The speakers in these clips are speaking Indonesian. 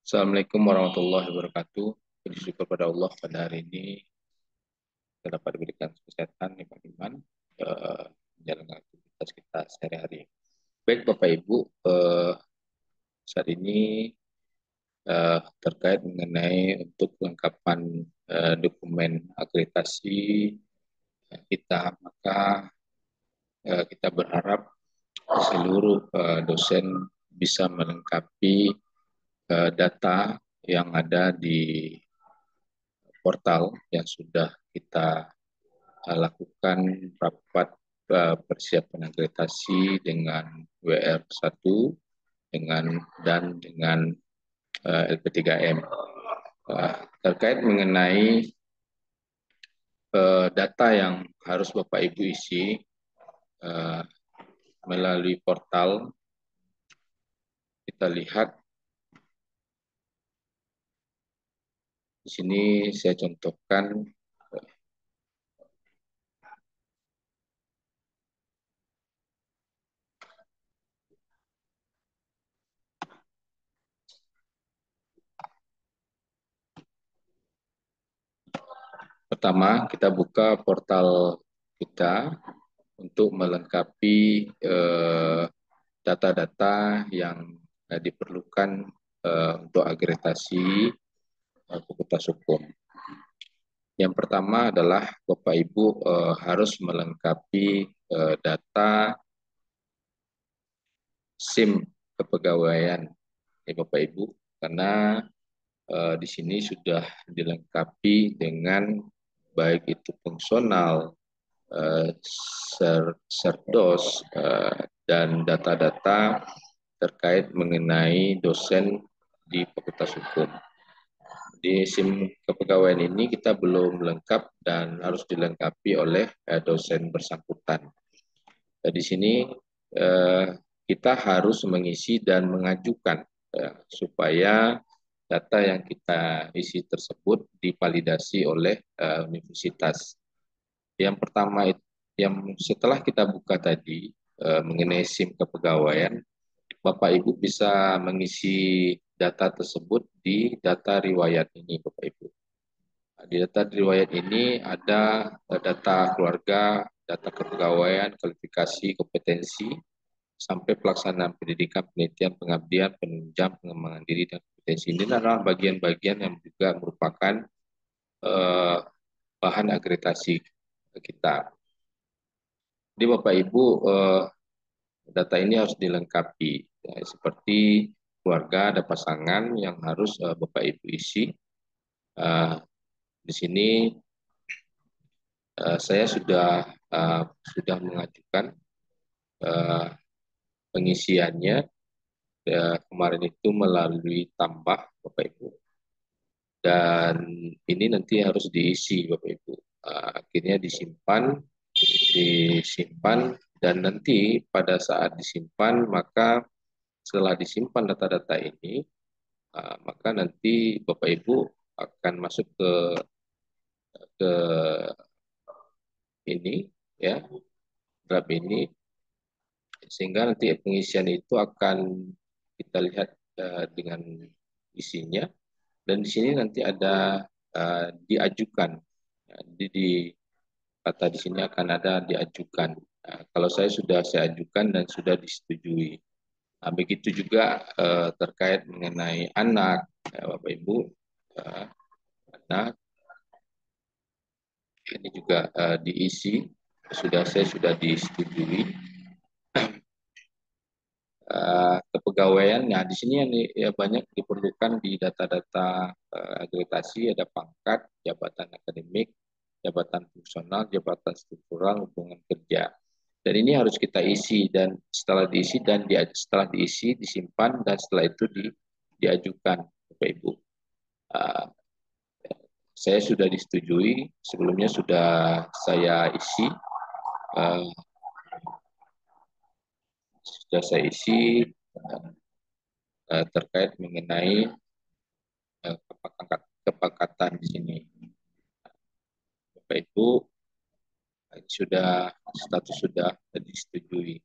Assalamualaikum warahmatullahi wabarakatuh. Puji syukur pada Allah pada hari ini kita dapat diberikan kesehatan yang iman menjalankan aktivitas kita sehari-hari. Baik Bapak Ibu, saat ini terkait mengenai untuk kelengkapan dokumen akreditasi kita, maka kita berharap seluruh dosen bisa melengkapi data yang ada di portal yang sudah kita lakukan rapat persiapan akreditasi dengan WR1 dengan LP3M terkait mengenai data yang harus Bapak Ibu isi melalui portal. Kita lihat di sini saya contohkan pertama kita buka portal kita untuk melengkapi data-data yang diperlukan untuk akreditasi Fakultas Hukum. Yang pertama adalah Bapak Ibu harus melengkapi data SIM kepegawaian Bapak Ibu, karena di sini sudah dilengkapi dengan baik itu fungsional, serdos, dan data-data terkait mengenai dosen di Fakultas Hukum. Di SIM kepegawaian ini kita belum lengkap dan harus dilengkapi oleh dosen bersangkutan. Di sini kita harus mengisi dan mengajukan supaya data yang kita isi tersebut divalidasi oleh universitas. Yang pertama, yang setelah kita buka tadi mengenai SIM kepegawaian, Bapak Ibu bisa mengisi data tersebut di data riwayat ini, Bapak Ibu. Di data riwayat ini ada data keluarga, data kepegawaian, kualifikasi, kompetensi, sampai pelaksanaan pendidikan, penelitian, pengabdian, penunjang, pengembangan diri, dan kompetensi. Ini adalah bagian-bagian yang juga merupakan bahan akreditasi kita. Jadi Bapak Ibu, data ini harus dilengkapi, ya, seperti keluarga, ada pasangan yang harus Bapak Ibu isi. Di sini saya sudah mengajukan pengisiannya kemarin itu melalui tambah Bapak Ibu, dan ini nanti harus diisi Bapak Ibu. Akhirnya disimpan, dan nanti pada saat disimpan, maka setelah disimpan data-data ini, maka nanti Bapak Ibu akan masuk ke ini, ya, draft ini, sehingga nanti pengisian itu akan kita lihat dengan isinya, dan di sini nanti ada diajukan. Kata di sini akan ada diajukan. Kalau saya ajukan dan sudah disetujui. Begitu juga terkait mengenai anak, Bapak Ibu, anak ini juga diisi, saya sudah disetujui. Kepegawaian, nah di sini yang ya, banyak diperlukan di data-data akreditasi, ada pangkat, jabatan akademik, jabatan fungsional, jabatan struktural, hubungan kerja. Dan ini harus kita isi, dan setelah diisi, disimpan, dan setelah itu diajukan, Bapak Ibu. Saya sudah disetujui, sebelumnya sudah saya isi, terkait mengenai kepekatan di sini. Bapak Ibu status sudah disetujui.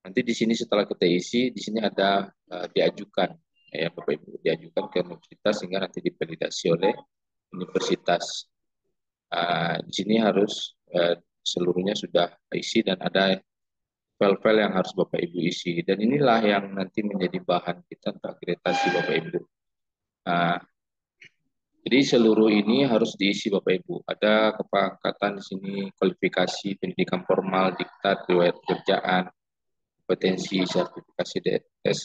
Nanti di sini setelah kita isi, di sini ada diajukan. ya Bapak Ibu, diajukan ke universitas sehingga nanti divalidasi oleh universitas. Di sini harus seluruhnya sudah isi dan ada file-file yang harus Bapak Ibu isi. Dan inilah yang nanti menjadi bahan kita untuk akreditasi Bapak Ibu. Nah, jadi seluruh ini harus diisi Bapak Ibu. Ada kepangkatan di sini, kualifikasi, pendidikan formal, diktat, riwayat kerjaan, kompetensi, sertifikasi tes.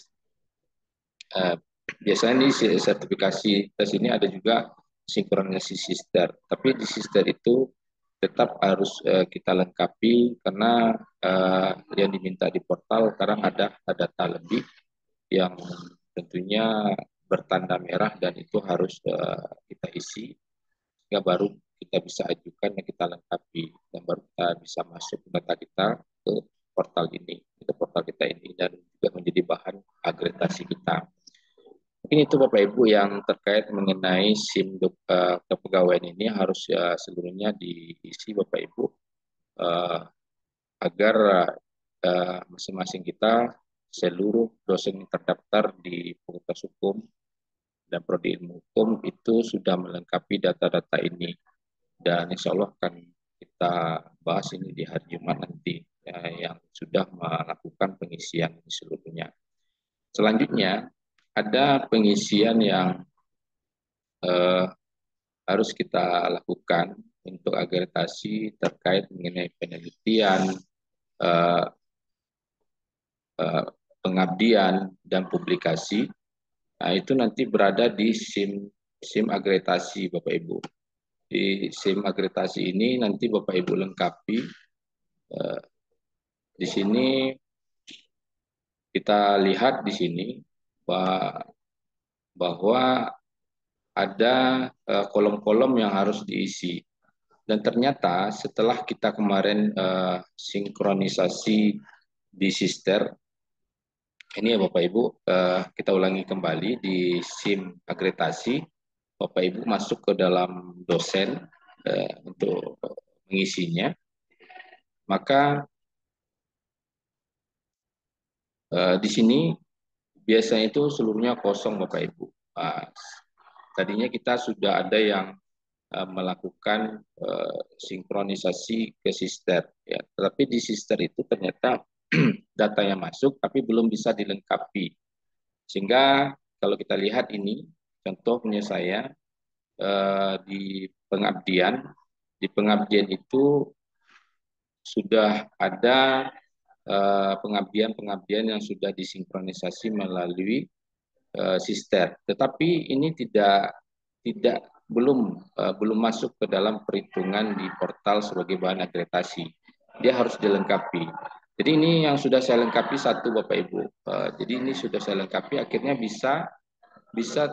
Biasanya di sertifikasi tes ini ada juga sinkronisasi sister. Tapi di sister itu tetap harus kita lengkapi karena yang diminta di portal sekarang ada data lebih yang tentunya bertanda merah dan itu harus kita isi sehingga baru kita bisa ajukan dan kita lengkapi dan baru kita bisa masuk data kita ke portal ini, ke portal kita ini dan juga menjadi bahan akreditasi kita. Mungkin itu Bapak Ibu yang terkait mengenai SIM kepegawaian ini harus seluruhnya diisi Bapak Ibu agar masing-masing kita seluruh dosen yang terdaftar di Fakultas Hukum dan Prodi Ilmu Hukum itu sudah melengkapi data-data ini dan insya Allah akan kita bahas ini di hari Jumat nanti yang sudah melakukan pengisian ini seluruhnya. Selanjutnya ada pengisian yang eh, harus kita lakukan untuk akreditasi terkait mengenai penelitian, eh, pengabdian dan publikasi. Nah, itu nanti berada di SIM akreditasi Bapak Ibu. Di SIM akreditasi ini nanti Bapak Ibu lengkapi. Di sini kita lihat di sini bahwa ada kolom-kolom yang harus diisi. Dan ternyata setelah kita kemarin sinkronisasi di Sister, ini ya Bapak Ibu, kita ulangi kembali di SIM akreditasi, Bapak Ibu masuk ke dalam dosen untuk mengisinya, maka di sini biasanya itu seluruhnya kosong Bapak Ibu. Tadinya kita sudah ada yang melakukan sinkronisasi ke Sister, ya. Tetapi di Sister itu ternyata datanya masuk, tapi belum bisa dilengkapi. Sehingga kalau kita lihat ini, contohnya saya di pengabdian itu sudah ada pengabdian-pengabdian yang sudah disinkronisasi melalui Sister. Tetapi ini tidak belum masuk ke dalam perhitungan di portal sebagai bahan akreditasi. Dia harus dilengkapi. Jadi ini yang sudah saya lengkapi satu Bapak Ibu. Jadi ini sudah saya lengkapi akhirnya bisa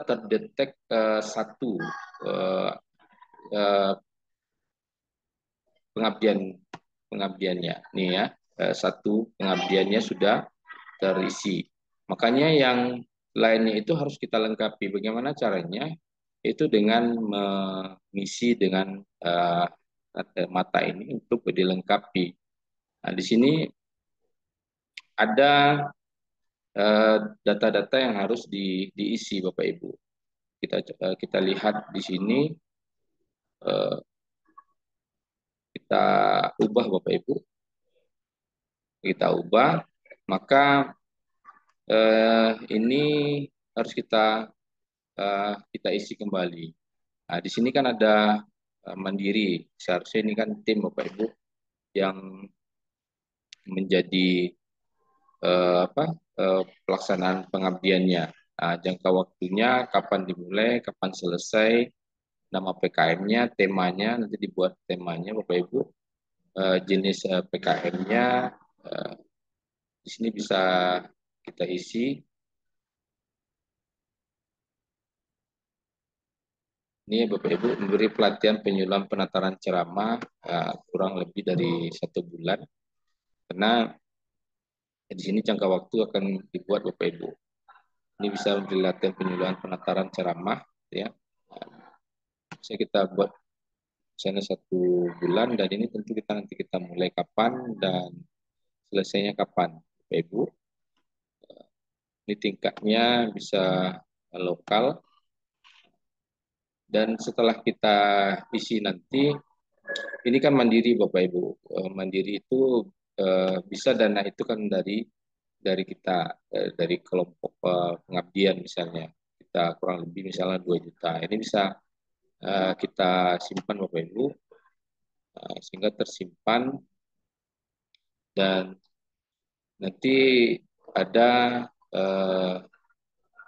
terdetek satu pengabdiannya. Nih ya, satu pengabdiannya sudah terisi. Makanya yang lainnya itu harus kita lengkapi. Bagaimana caranya? Itu dengan mengisi dengan mata ini untuk dilengkapi. Nah, di sini ada data-data yang harus diisi Bapak Ibu. Kita lihat di sini kita ubah Bapak Ibu. Kita ubah, maka ini harus kita isi kembali. Nah, di sini kan ada Mandiri. Seharusnya ini kan tim Bapak Ibu yang menjadi pelaksanaan pengabdiannya. Nah, jangka waktunya kapan dimulai, kapan selesai, nama PKM-nya, temanya nanti dibuat temanya Bapak Ibu, jenis PKM-nya di sini bisa kita isi. Ini Bapak Ibu memberi pelatihan penyuluhan penataran ceramah kurang lebih dari 1 bulan. Karena di sini jangka waktu akan dibuat Bapak Ibu. Ini bisa memberi latihan penyuluhan penataran ceramah, ya. Bisa kita buat misalnya 1 bulan dan ini tentu kita nanti kita mulai kapan dan selesainya kapan, Bapak Ibu. Ini tingkatnya bisa lokal, dan setelah kita isi nanti, ini kan mandiri Bapak Ibu. Mandiri itu bisa dana itu kan dari kita, dari kelompok pengabdian misalnya. Kita kurang lebih misalnya 2 juta. Ini bisa kita simpan Bapak Ibu, sehingga tersimpan, dan nanti ada eh,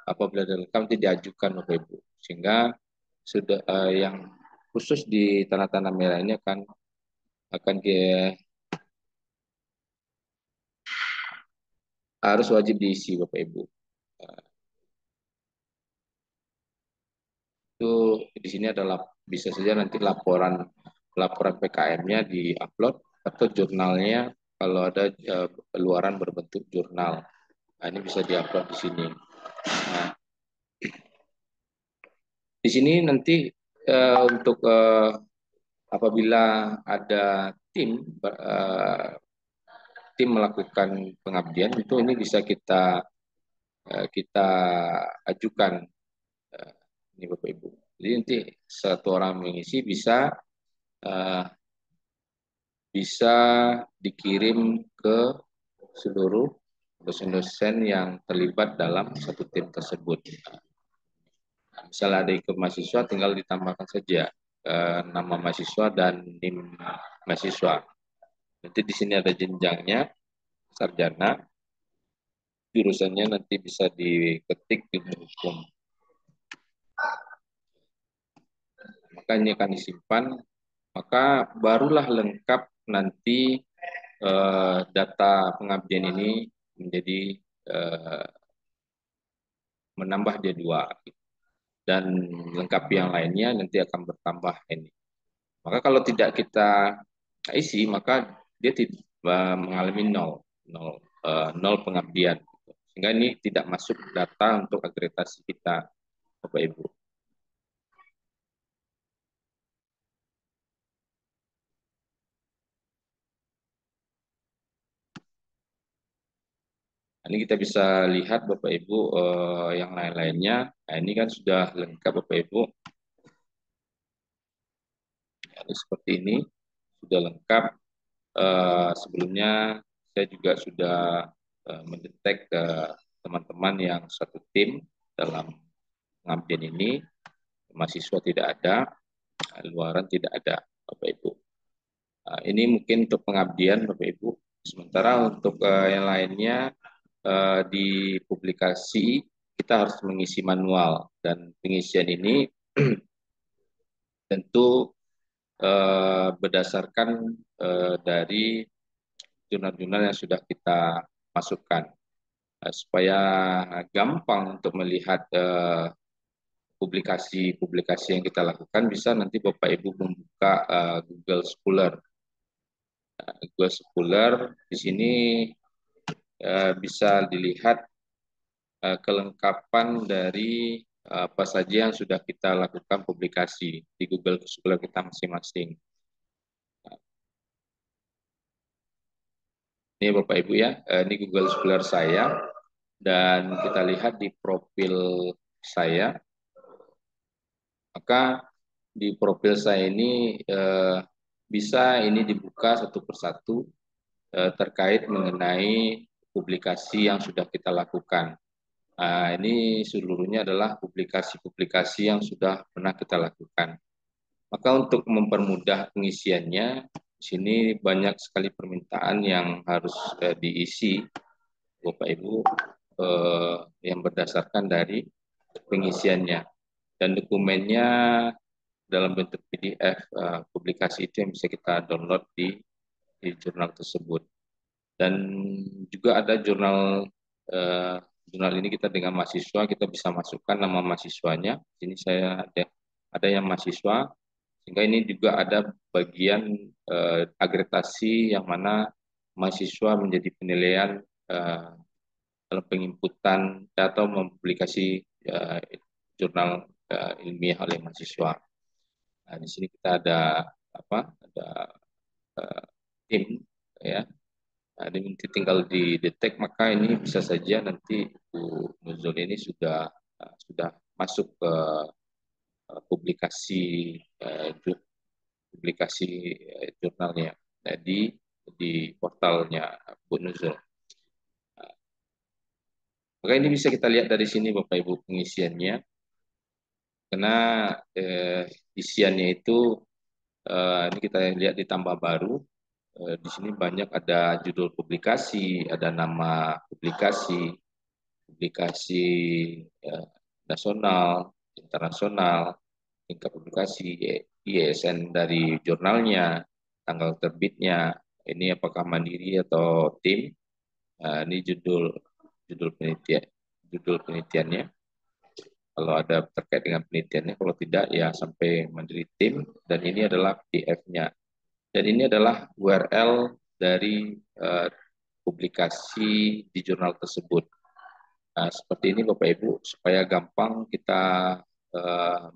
apabila lengkap nanti diajukan Bapak Ibu, sehingga sudah yang khusus di tanah-tanah merah ini akan harus wajib diisi Bapak Ibu. Eh, itu di sini adalah bisa saja nanti laporan laporan PKM-nya di-upload, atau jurnalnya kalau ada luaran berbentuk jurnal. Nah, ini bisa di-upload di sini. Nah, di sini nanti untuk apabila ada tim melakukan pengabdian, itu ini bisa kita ajukan, eh, ini Bapak Ibu. Jadi nanti satu orang mengisi eh, bisa dikirim ke seluruh dosen-dosen yang terlibat dalam satu tim tersebut. Misalnya ada ikut mahasiswa, tinggal ditambahkan saja nama mahasiswa dan NIM mahasiswa. Nanti di sini ada jenjangnya, sarjana, jurusannya nanti bisa diketik di hukum. Maka ini akan disimpan, maka barulah lengkap nanti data pengabdian ini menjadi menambah dia 2, dan lengkap yang lainnya nanti akan bertambah ini. Maka kalau tidak kita isi, maka dia tidak mengalami nol pengabdian. Sehingga ini tidak masuk data untuk akreditasi kita, Bapak Ibu. Ini kita bisa lihat Bapak Ibu yang lain-lainnya. Nah, ini kan sudah lengkap Bapak Ibu. Ini seperti ini, sudah lengkap. Sebelumnya saya juga sudah mendetek ke teman-teman yang satu tim dalam pengabdian ini. Mahasiswa tidak ada, luaran tidak ada, Bapak Ibu. Ini mungkin untuk pengabdian Bapak Ibu. Sementara untuk yang lainnya di publikasi kita harus mengisi manual, dan pengisian ini tentu berdasarkan dari jurnal-jurnal yang sudah kita masukkan. Supaya gampang untuk melihat publikasi-publikasi yang kita lakukan, bisa nanti Bapak Ibu membuka Google Scholar. Google Scholar di sini bisa dilihat kelengkapan dari apa saja yang sudah kita lakukan publikasi di Google Scholar kita masing-masing. Ini Bapak Ibu ya, ini Google Scholar saya, dan kita lihat di profil saya, maka di profil saya ini bisa ini dibuka satu persatu terkait mengenai publikasi yang sudah kita lakukan. Nah, ini seluruhnya adalah publikasi-publikasi yang sudah pernah kita lakukan. Maka untuk mempermudah pengisiannya, di sini banyak sekali permintaan yang harus diisi, Bapak Ibu, yang berdasarkan dari pengisiannya. Dan dokumennya dalam bentuk PDF publikasi itu yang bisa kita download di jurnal tersebut. Dan juga ada jurnal ini kita dengan mahasiswa, kita bisa masukkan nama mahasiswanya. Ini saya ada yang mahasiswa, sehingga ini juga ada bagian agregasi yang mana mahasiswa menjadi penilaian dalam penginputan atau mempublikasi jurnal ilmiah oleh mahasiswa. Nah, di sini kita ada apa? Ada tim ya. Nah, ini nanti tinggal didetek, maka ini bisa saja nanti Ibu Nuzul ini sudah masuk ke publikasi publikasi jurnalnya. Jadi di portalnya Bu Nuzul. Maka ini bisa kita lihat dari sini Bapak Ibu pengisiannya, karena isiannya itu ini kita lihat ditambah baru. Di sini banyak ada judul publikasi, ada nama publikasi, publikasi eh, nasional, internasional, tingkat publikasi, ISN dari jurnalnya, tanggal terbitnya, ini apakah mandiri atau tim. Ini judul penelitian, judul penelitiannya. Kalau ada terkait dengan penelitiannya, kalau tidak ya sampai mandiri tim. Dan ini adalah PDF-nya. Dan ini adalah URL dari publikasi di jurnal tersebut. Nah, seperti ini Bapak Ibu, supaya gampang kita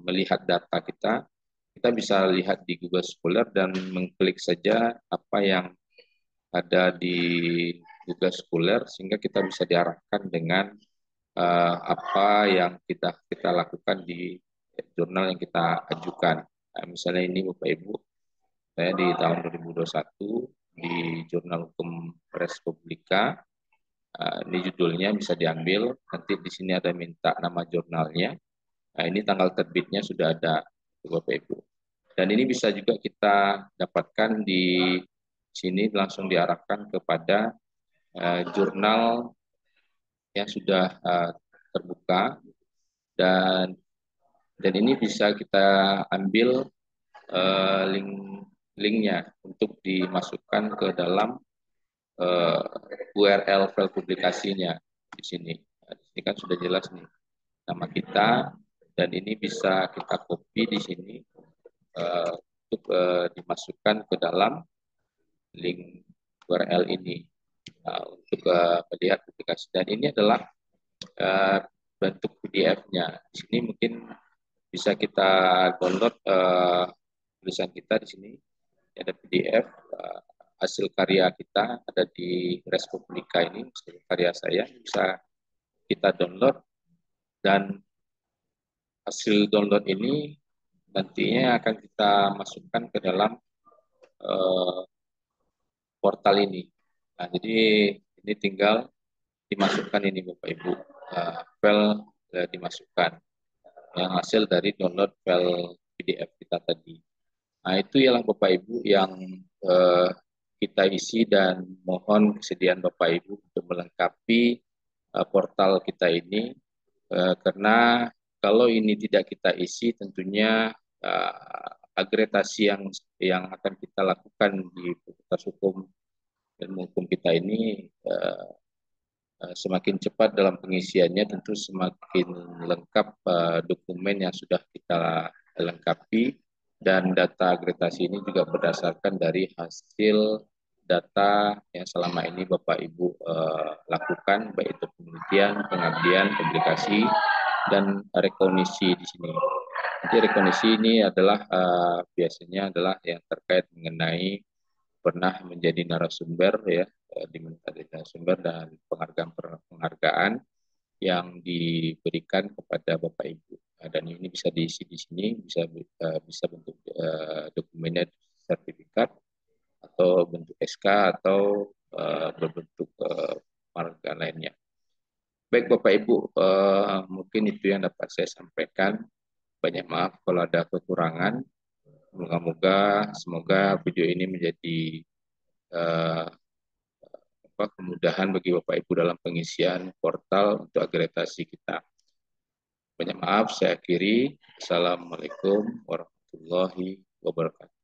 melihat data kita, kita bisa lihat di Google Scholar dan mengklik saja apa yang ada di Google Scholar, sehingga kita bisa diarahkan dengan apa yang kita lakukan di jurnal yang kita ajukan. Nah, misalnya ini Bapak Ibu, saya di tahun 2021 di Jurnal Hukum Respublika. Ini judulnya bisa diambil, nanti di sini ada minta nama jurnalnya. Nah, ini tanggal terbitnya sudah ada, Bapak Ibu. Dan ini bisa juga kita dapatkan di sini, langsung diarahkan kepada jurnal yang sudah terbuka, dan ini bisa kita ambil link linknya untuk dimasukkan ke dalam URL file publikasinya di sini. Nah, di sini kan sudah jelas nih nama kita, dan ini bisa kita copy di sini untuk dimasukkan ke dalam link URL ini untuk melihat publikasi. Dan ini adalah bentuk PDF-nya. Di sini mungkin bisa kita download tulisan kita di sini. Ada PDF hasil karya kita ada di Respublika ini, hasil karya saya bisa kita download, dan hasil download ini nantinya akan kita masukkan ke dalam portal ini. Nah, jadi ini tinggal dimasukkan ini Bapak Ibu, file dimasukkan yang hasil dari download file PDF kita tadi. Nah, itu ialah Bapak Ibu yang kita isi, dan mohon kesediaan Bapak Ibu untuk melengkapi portal kita ini, karena kalau ini tidak kita isi, tentunya agregasi yang akan kita lakukan di Fakultas Hukum dan Hukum kita ini semakin cepat dalam pengisiannya, tentu semakin lengkap dokumen yang sudah kita lengkapi, dan data agregasi ini juga berdasarkan dari hasil data yang selama ini Bapak Ibu lakukan, baik itu penelitian, pengabdian, publikasi, dan rekognisi di sini. Jadi rekognisi ini adalah biasanya adalah yang terkait mengenai pernah menjadi narasumber ya, di narasumber dan penghargaan yang diberikan kepada Bapak Ibu. Dan ini bisa diisi di sini, bisa bentuk dokumennya sertifikat atau bentuk SK atau berbentuk penghargaan lainnya. Baik Bapak Ibu, mungkin itu yang dapat saya sampaikan. Banyak maaf kalau ada kekurangan. Semoga video ini menjadi kemudahan bagi Bapak Ibu dalam pengisian portal untuk agregasi kita. Banyak maaf, saya akhiri. Assalamualaikum warahmatullahi wabarakatuh.